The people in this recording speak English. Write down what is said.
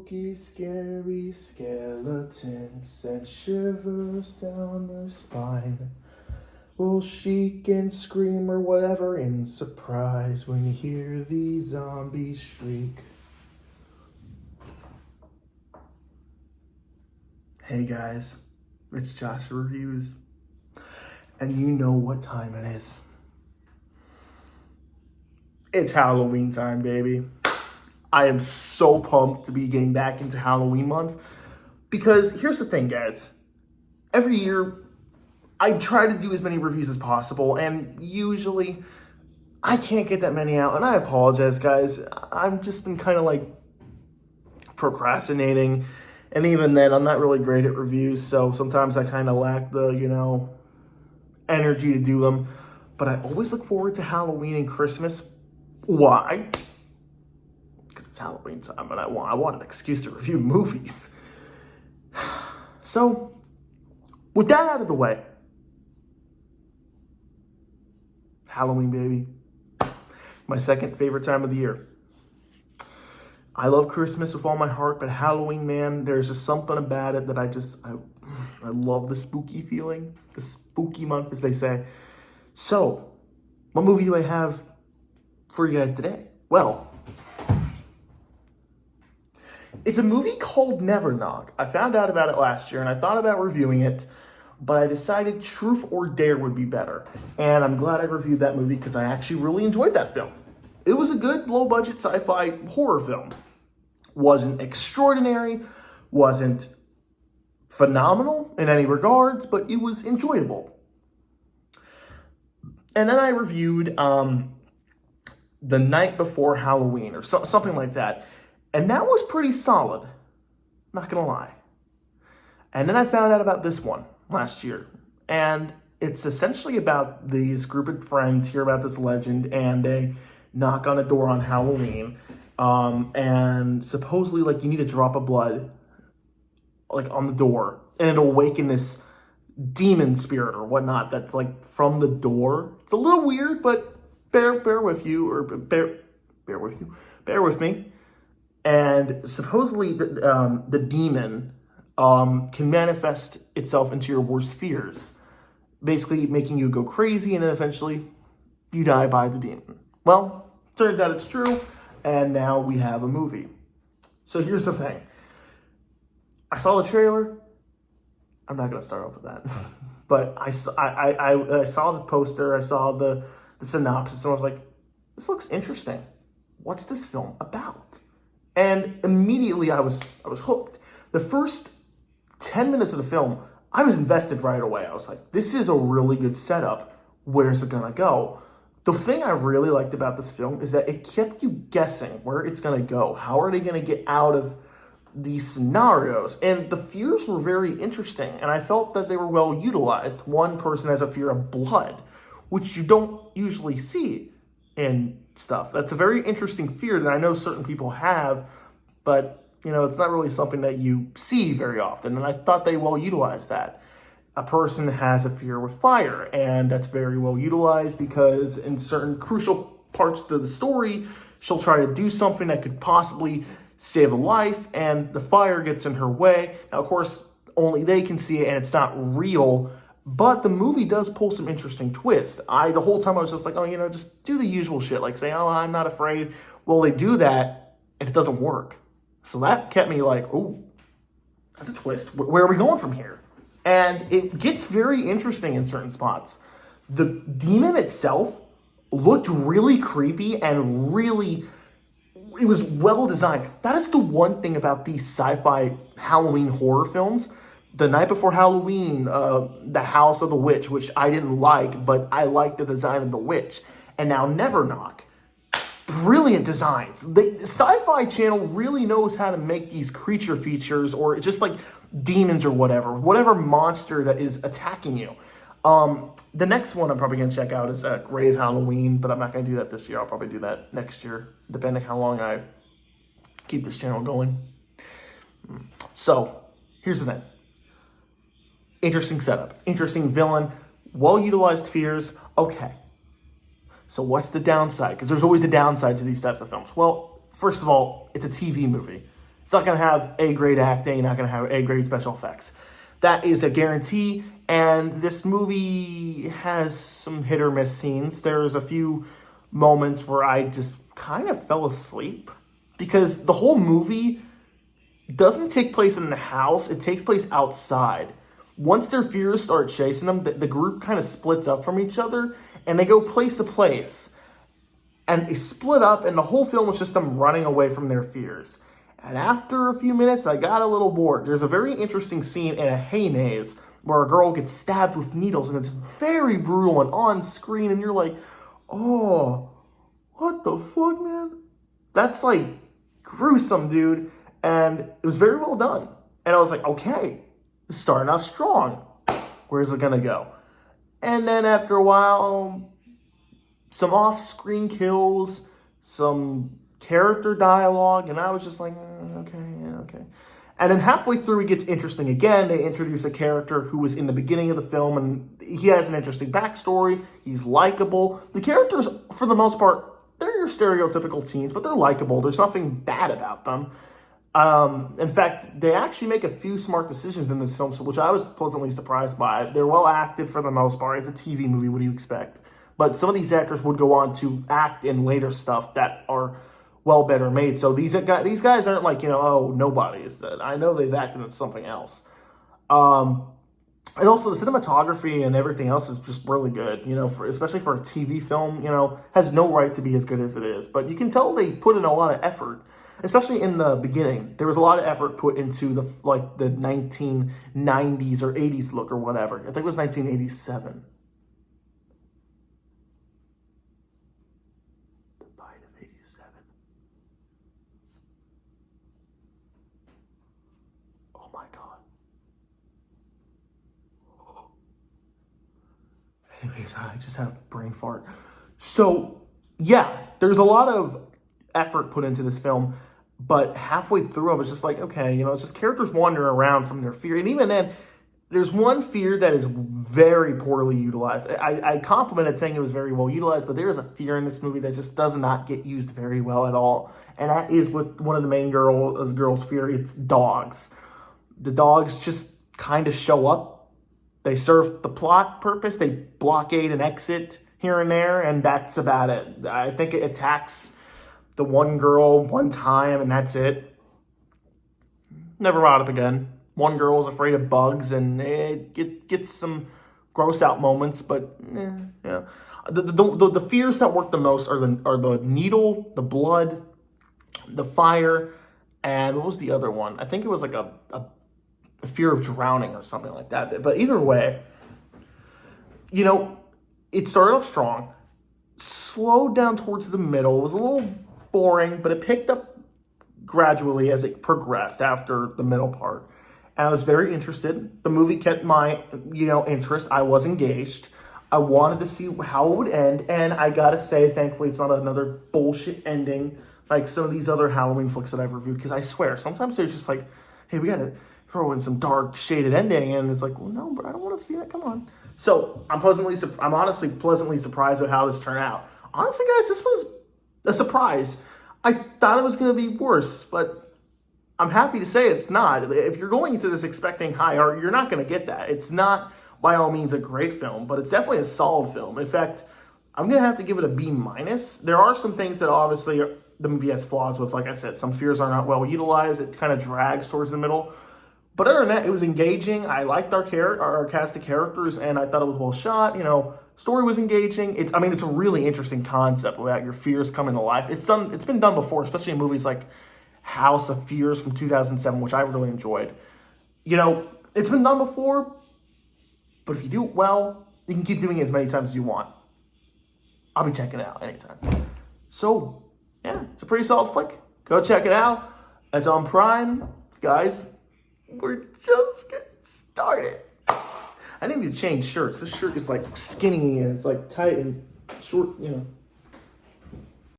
spooky, scary skeleton sent shivers down her spine. Will shriek and scream or whatever in surprise when you hear these zombies shriek. Hey guys, it's Joshua Reviews, and you know what time it is. It's Halloween time, baby. I am so pumped to be getting back into Halloween month because here's the thing, guys. Every year, I try to do as many reviews as possible, and usually I can't get that many out, and I apologize, guys. I've just been kind of like procrastinating, and even then, I'm not really great at reviews, so sometimes I kind of lack the, energy to do them. But I always look forward to Halloween and Christmas. Why? Because it's Halloween time, and I want an excuse to review movies. So, with that out of the way, Halloween, baby. My second favorite time of the year. I love Christmas with all my heart, but Halloween, man, there's just something about it that I love the spooky feeling. The spooky month, as they say. So, what movie do I have for you guys today? Well, it's a movie called NeverKnock. I found out about it last year, and I thought about reviewing it, but I decided Truth or Dare would be better. And I'm glad I reviewed that movie because I actually really enjoyed that film. It was a good, low-budget sci-fi horror film. Wasn't extraordinary, wasn't phenomenal in any regards, but it was enjoyable. And then I reviewed The Night Before Halloween, or something like that. And that was pretty solid, not gonna lie. And then I found out about this one last year. And it's essentially about these group of friends hear about this legend, and they knock on a door on Halloween. And supposedly, you need a drop of blood, on the door, and it'll awaken this demon spirit or whatnot that's, from the door. It's a little weird, but bear with me. And supposedly, the demon can manifest itself into your worst fears, basically making you go crazy, and then eventually you die by the demon. Well, turns out it's true, and now we have a movie. So here's the thing. I saw the trailer. I'm not going to start off with that. But I saw the poster, I saw the synopsis, and I was like, this looks interesting. What's this film about? And immediately I was hooked. The first 10 minutes of the film, I was invested right away. I was like, this is a really good setup. Where's it gonna go? The thing I really liked about this film is that it kept you guessing where it's gonna go. How are they gonna get out of these scenarios? And the fears were very interesting, and I felt that they were well utilized. One person has a fear of blood, which you don't usually see in stuff. That's a very interesting fear that I know certain people have, but it's not really something that you see very often, and I thought they well utilized that. A person has a fear with fire, and that's very well utilized because in certain crucial parts of the story, she'll try to do something that could possibly save a life, and the fire gets in her way. Now, of course, only they can see it, and it's not real, but the movie does pull some interesting twists. The whole time I was just like, just do the usual shit, say, I'm not afraid. Well, they do that, and it doesn't work. So that kept me like, oh, that's a twist. Where are we going from here? And it gets very interesting in certain spots. The demon itself looked really creepy and it was well designed. That is the one thing about these sci-fi Halloween horror films. The Night Before Halloween, The House of the Witch, which I didn't like, but I liked the design of the witch. And now NeverKnock. Brilliant designs. The Sci-Fi Channel really knows how to make these creature features, or just demons or whatever monster that is attacking you. The next one I'm probably going to check out is Grave Halloween, but I'm not going to do that this year. I'll probably do that next year, depending how long I keep this channel going. So, here's the thing. Interesting setup. Interesting villain. Well-utilized fears. Okay. So what's the downside? Because there's always a downside to these types of films. Well, first of all, it's a TV movie. It's not going to have A-grade acting, not going to have A-grade special effects. That is a guarantee, and this movie has some hit or miss scenes. There's a few moments where I just kind of fell asleep because the whole movie doesn't take place in the house, it takes place outside. Once their fears start chasing them, the group kind of splits up from each other, and they go place to place. And they split up, and the whole film is just them running away from their fears. And after a few minutes, I got a little bored. There's a very interesting scene in a hay maze where a girl gets stabbed with needles, and it's very brutal and on screen, and you're like, oh, what the fuck, man? That's like gruesome, dude. And it was very well done. And I was like, okay, it's starting off strong. Where's it gonna go? And then after a while, some off-screen kills, some character dialogue, and I was just like, okay. And then halfway through, it gets interesting again. They introduce a character who was in the beginning of the film, and he has an interesting backstory. He's likable. The characters, for the most part, they're your stereotypical teens, but they're likable. There's nothing bad about them. In fact, they actually make a few smart decisions in this film, which I was pleasantly surprised by. They're well acted for the most part. It's a TV movie. What do you expect? But some of these actors would go on to act in later stuff that are well better made. So these guys aren't like, oh, nobodies. I know they've acted in something else. And also the cinematography and everything else is just really good, especially for a TV film, has no right to be as good as it is. But you can tell they put in a lot of effort, especially in the beginning. There was a lot of effort put into the 1990s or 80s look or whatever. I think it was 1987. The Bite of 87. Oh my God. Anyways, I just had a brain fart. So, yeah, there's a lot of effort put into this film, but halfway through I was just like, okay, it's just characters wandering around from their fear. And even then, there's one fear that is very poorly utilized. I complimented saying it was very well utilized, but there is a fear in this movie that just does not get used very well at all. And that is with one of the main girl's fear. It's dogs. The dogs just kind of show up. They serve the plot purpose. They blockade and exit here and there, and that's about it. I think it attacks the one girl one time, and that's it. Never brought up again. One girl is afraid of bugs, and it gets some gross out moments, but yeah. The fears that work the most are the needle, the blood, the fire, and what was the other one? I think it was like a fear of drowning or something like that. But either way, it started off strong, slowed down towards the middle. It was a little boring, but it picked up gradually as it progressed after the middle part. And I was very interested. The movie kept my, interest. I was engaged. I wanted to see how it would end. And I gotta say, thankfully, it's not another bullshit ending like some of these other Halloween flicks that I've reviewed. Because I swear, sometimes they're just like, hey, we gotta throw in some dark shaded ending, and it's like, well, no, but I don't want to see that. Come on. So I'm honestly pleasantly surprised with how this turned out. Honestly, guys, this was a surprise. I thought it was going to be worse, but I'm happy to say it's not. If you're going into this expecting high art, you're not going to get that. It's not by all means a great film, but it's definitely a solid film. In fact, I'm going to have to give it a B-. There are some things that obviously the movie has flaws with. Like I said, some fears are not well utilized. It kind of drags towards the middle. But other than that, it was engaging. I liked our cast of characters, and I thought it was well shot. Story was engaging. It's a really interesting concept about your fears coming to life. It's been done before, especially in movies like House of Fears from 2007, which I really enjoyed. It's been done before, but if you do it well, you can keep doing it as many times as you want. I'll be checking it out anytime. So, yeah, it's a pretty solid flick. Go check it out. It's on Prime. Guys, we're just getting started. I need to change shirts. This shirt is like skinny and it's like tight and short,